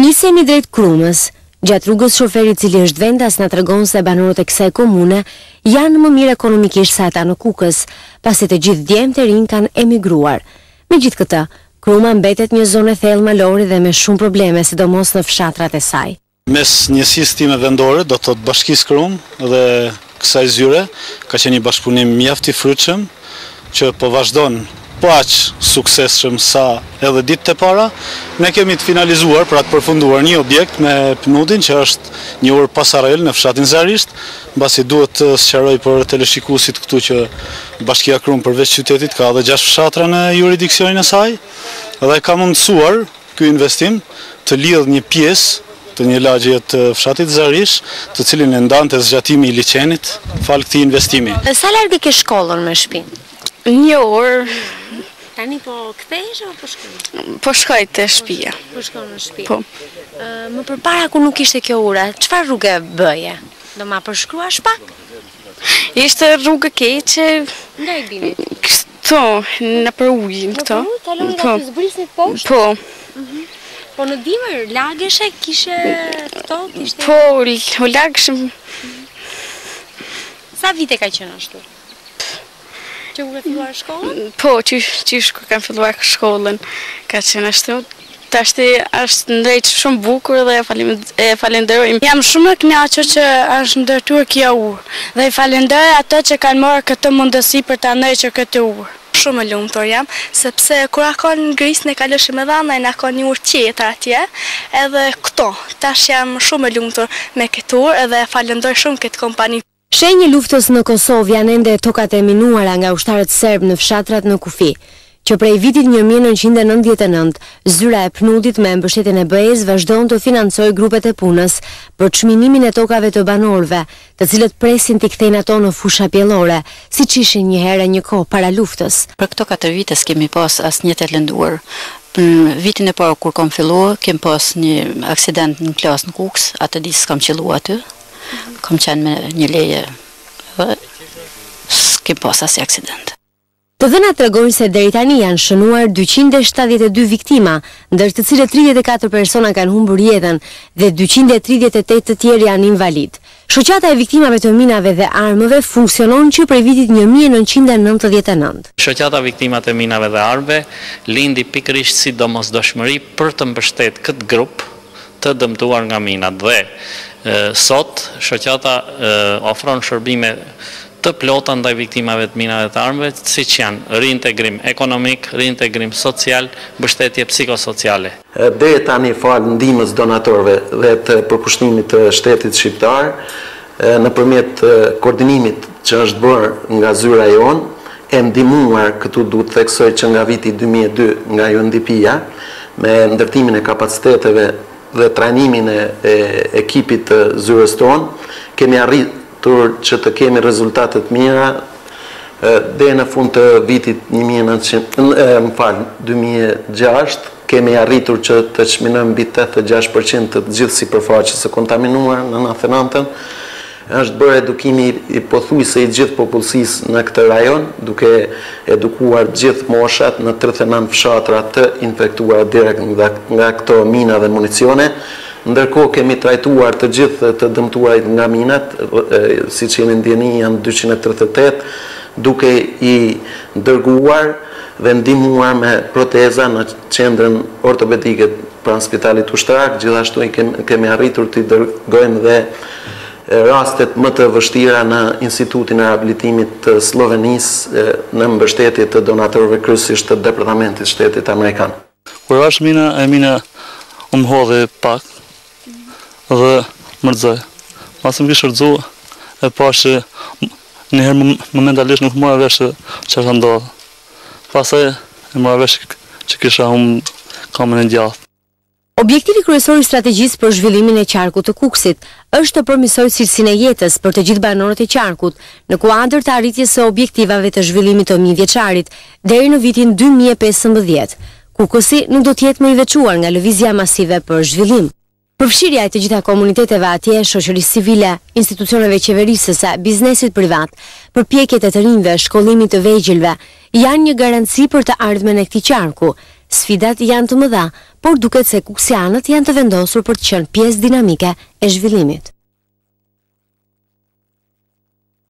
Nisemi drejt Krumës. Gjatë rrugës shoferi i cili është vendas na tregon se banorët e kësaj komune janë më mirë ekonomikisht se ata në Kukës, pasi të gjithë djemtë e rinj kanë emigruar. Megjithatë, Kruma mbetet një zonë e thellë malori dhe me shumë probleme, sidomos në fshatrat e saj. Mes njësisë time vendore, do të thotë Bashkisë Krumë dhe kësaj zyre, ka qenë një bashkëpunim mjaft i frytshëm që po vazhdon po aq suksesshëm sa edhe ditët e para. Ne kemi të finalizuar, pra të përfunduar një objekt me PNUD-in që është një urë pasarel në fshatin Zarisht, mbasi duhet të sqaroj për teleshikuesit këtu që Bashkia Krumë përveç qytetit ka edhe 6 fshatra në jurisdiksionin e saj dhe ka mundësuar ky investim të lidh një pjesë të një lagje të fshatit Zarisht, të cilin e ndante zgjatimi i liçenit fal këtij investimi. Sa larg ke shkollën me shtëpinë? Një orë. Tani po kthehesh apo po shkoj? Po shkoj te shtëpia. Po shkon në shtëpi. Po. Më përpara ku nuk ishte kjo ura, çfarë rrugë bëje? Do ma përshkruash pak? Ishte rrugë keqe. Nga i dini? Këto, në për ujin këto. Kalon nga të zbrisnit poshtë? Po. Po në dimër, lageshe, kishe ftohtë, ishte? Po, u lagshëm. Sa vite ka qenë ashtu? Që u ke filluar shkollën? Po, qysh ku kam filluar shkollën, ka qenë ashtu. Tashti është ndrejt shumë bukur dhe e falenderoj. Jam shumë e kënaqur që është ndërtuar kjo urë dhe i falenderoj ato që kanë marrë këtë mundësi për ta ndërtuar këtë urë. Shumë e lumtur jam, sepse kur akon ngrisën e kaloshim edhe ana na ka një urë tjetër atje, edhe këto. Tash jam shumë e lumtur me këtë urë edhe falenderoj shumë këtë kompani. Shenjë luftës në Kosovë janë ende tokat e minuara nga ushtarët serb në fshatrat në kufi, që prej vitit 1999, zyra e PNUD-it me mbështetjen e BE-s vazhdon të financojë grupet e punës për çminimin e tokave të banorëve, të cilët presin t'i kthejnë ato në fusha pjellore, siç ishin një herë një kohë para luftës. Për këto 4 vite s'kemi pas asnjë të lënduar. Në vitin e parë kur kam filluar, kem pas një aksident në klasë në Kukës, atë ditë s'kam qelluar aty. Kam qenë me një leje dhe s'kem pas asnjë aksident. Të dhënat tregojnë se deri tani janë shënuar 272 viktima, ndër të cilët 34 persona kanë humbur jetën dhe 238 të tjerë janë invalid. Shoqata e viktimave të minave dhe armëve funksionon që prej vitit 1999. Shoqata viktimat e minave dhe armëve lindi pikërisht si domosdoshmëri për të mbështetur këtë grup të dëmtuar nga minat dhe sot shoqata ofron shërbime të plota ndaj viktimave të minave të armëve, siç janë reintegrim ekonomik, reintegrim social, mbështetje psikosociale. Deri tani fal ndihmës donatorëve dhe të përkushtimit të shtetit shqiptar, nëpërmjet koordinimit që është bërë nga zyra jon, e ndihmuar, këtu duhet të theksoj që nga viti 2002 nga UNDP-ja, me ndërtimin e kapaciteteve dhe trajnimin e ekipit të zyrës tonë, kemi arritur që të kemi rezultatet mira dhe në fund të vitit 2006 kemi arritur që të çminojmë mbi 86% të gjithë sipërfaqes së kontaminuar në Nathenantën. Është bërë edukimi i pothuajse i gjithë popullsisë në këtë rajon, duke edukuar gjithë moshat në 39 fshatra të infektuara direkt nga këto mina dhe municione. Ndërkohë kemi trajtuar të gjithë të dëmtuarit nga minat, siç jeni ndjeni janë 238, duke i dërguar dhe ndihmuar me proteza në qendrën ortopedike pranë spitalit ushtarak. Gjithashtu kemi arritur të dërgojmë dhe rastet më të vështira në Institutin e Rehabilitimit të Slovenisë në mbështetje të donatorëve kryesisht të Departamentit Shtetit Amerikan. Kur është mina u mhodhi pak dhe mërzoj. Pas më kishë rëzu e pash që njëherë momentalisht nuk mora vesh që është ndodhë. Pasaj e mora vesh që kisha kamën e gjatë. Objektivi kryesor i strategjisë për zhvillimin e qarkut të Kukësit është të përmirësojë cilësinë e jetës për të gjithë banorët e qarkut në kuadër të arritjes së objektivave të zhvillimit të 1 vjeçarit deri në vitin 2015. Kukësi nuk do të jetë më i veçuar nga lëvizja masive për zhvillim. Përfshirja e të gjitha komuniteteve atje, shoqërisë civile, institucioneve qeverisëse, biznesit privat, përpjekjet e të rinjve, shkollimit të vegjëlve, janë një garanci për të ardhmen e këtij qarku, Sfidat janë të mëdha, por duket se kuksianët janë të vendosur për të qenë pjesë dinamike e zhvillimit.